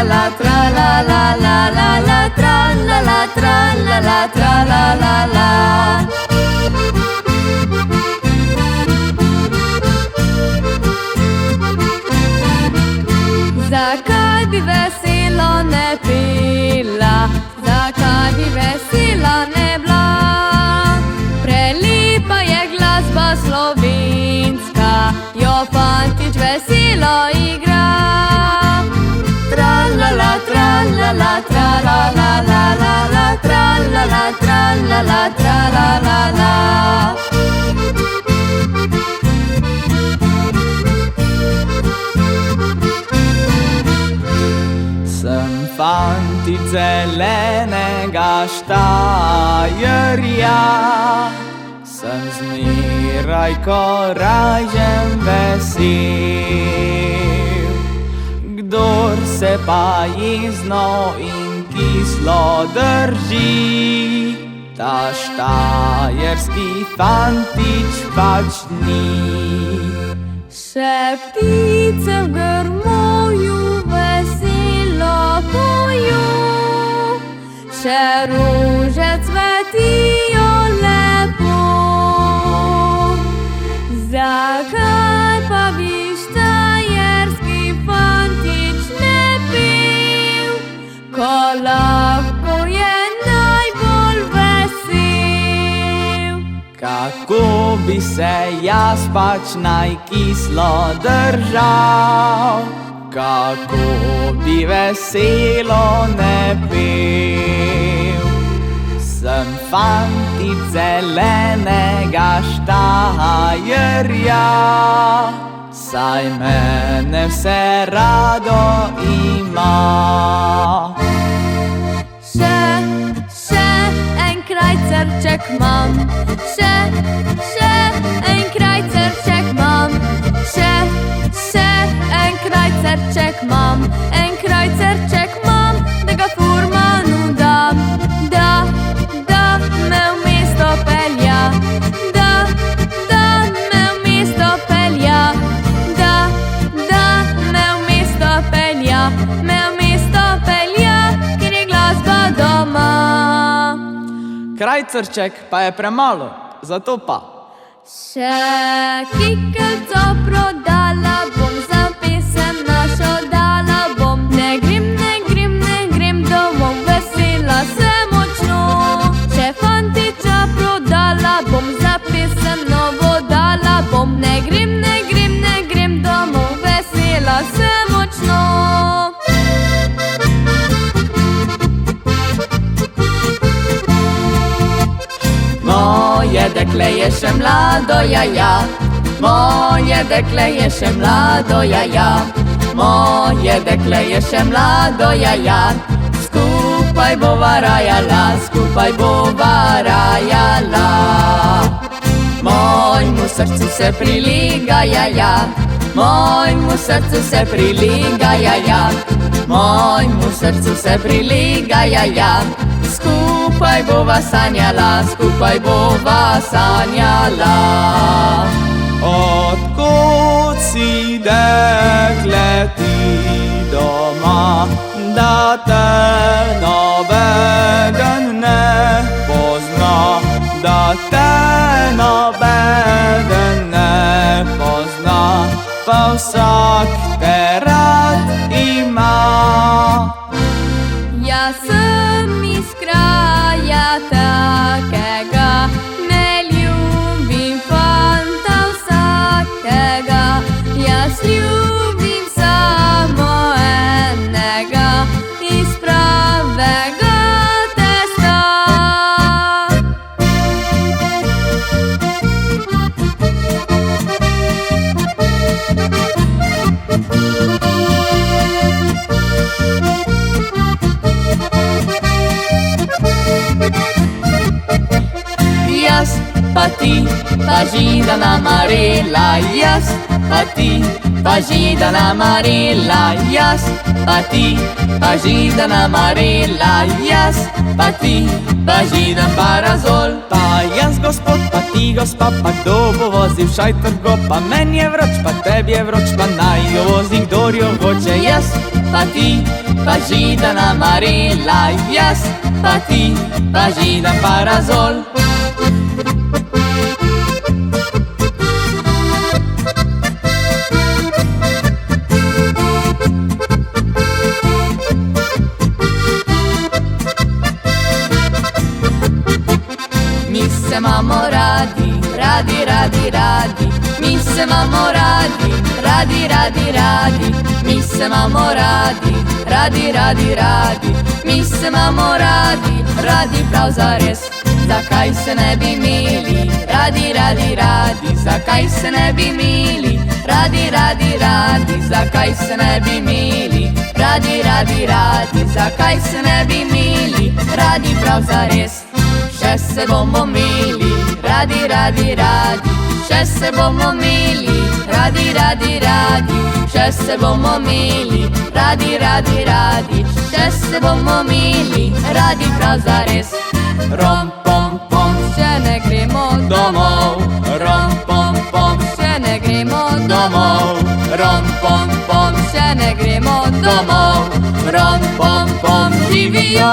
la tra la la la la la tra la la tra la la tra la la la. Zakaj bi veselo ne pila, zakaj bi vesela ne bila? Prelepa je glasba slovenska, jo fantič veselo igra. Tra-la-la, tra-la-la, tra-la-la-la-la-la, tra-la-la, tra-la-la, tra-la-la-la. Sem fantič zelenega Štajerja, sem zmeraj korajžen vesel. Kdor se pa jezno in kislo drži, ta štajerski fantič pač ni. Še ptice v grmovju veselo pojo, še rože cvetijo lepo. Zakaj pa bi štajerski fantič ne pil, ko lahko je najbolj vesel? Kako bi se jaz pač najkislo držal, kako bi veselo ne pel. Sem fantič zelenega Štajerja, saj mene vse rado ima. Še en krajcarček imam, še en krajcarček imam, še en krajcarček imam, en krajcarček imam, da ga furmanu dam, da me v mesto pelja, da me v mesto pelja, da me v mesto pelja, me v mesto pelja, ker je glasba doma. Krajcarček pa je premalo, zato pa še kikelco prodala bom, za pesem našo dala bom. Ne grem domov, vesela sem močno. Še fantiča prodala bom, za pesem novo dala bom. Ne grem domov, vesela sem močno. Moje dekle je še mlado, jaja, moje dekle je še mlado, jaja, moje dekle je še mlado, jaja. Skupaj bova rajala, skupaj bova rajala. Mojmu srcu se priliga, jaja, mojmu srcu se priliga, jaja, mojmu srcu se priliga, jaja. Skupaj bova sanjala, skupaj bova sanjala. Odkot si dekle ti doma, da te nobeden ne pozna, da te nobeden ne pozna, pa vsak te rad ima. Jaz sem iz kraja takega, ne ljubim fanta vsakega. Jaz ljubim samo enega, iz pravega testa. pa ti, pa Židana Marela, jaz, pa ti, pa Židana Marela, jaz, pa ti, pa Židana Marela, jaz, pa ti, pa Židan Parazol. Pa jaz gospod, pa ti gospa, pa kdo bo vozil šajtor go, pa meni je vroč, pa tebi je vroč, pa naj jo vozi, kdor jo hoče. Jaz, pa ti, pa Židana Marela, jaz, pa ti, pa Židan Parazol. Mi se imamo radi, radi, radi, radi. Mi se imamo radi, radi, radi, radi. Mi se imamo radi, radi, radi, radi. Mi se imamo radi, radi prav zares. Zakaj se ne bi imeli, radi, radi, radi. Zakaj se ne bi imeli, radi, radi, radi. Zakaj se ne bi imeli, radi, radi, radi. Zakaj se ne bi imeli, radi prav zares. Še se bomo imeli, radi, radi, radi. Še se bomo imeli, radi, radi, radi. Še se bomo imeli, radi, radi, radi. Še se bomo imeli, radi prav zares. Rom, pom, pom, Še ne gremo domov, rom, pom, pom, še ne gremo domov, rom, pom, pom, še ne gremo domov, rom, pom, pom, živijo.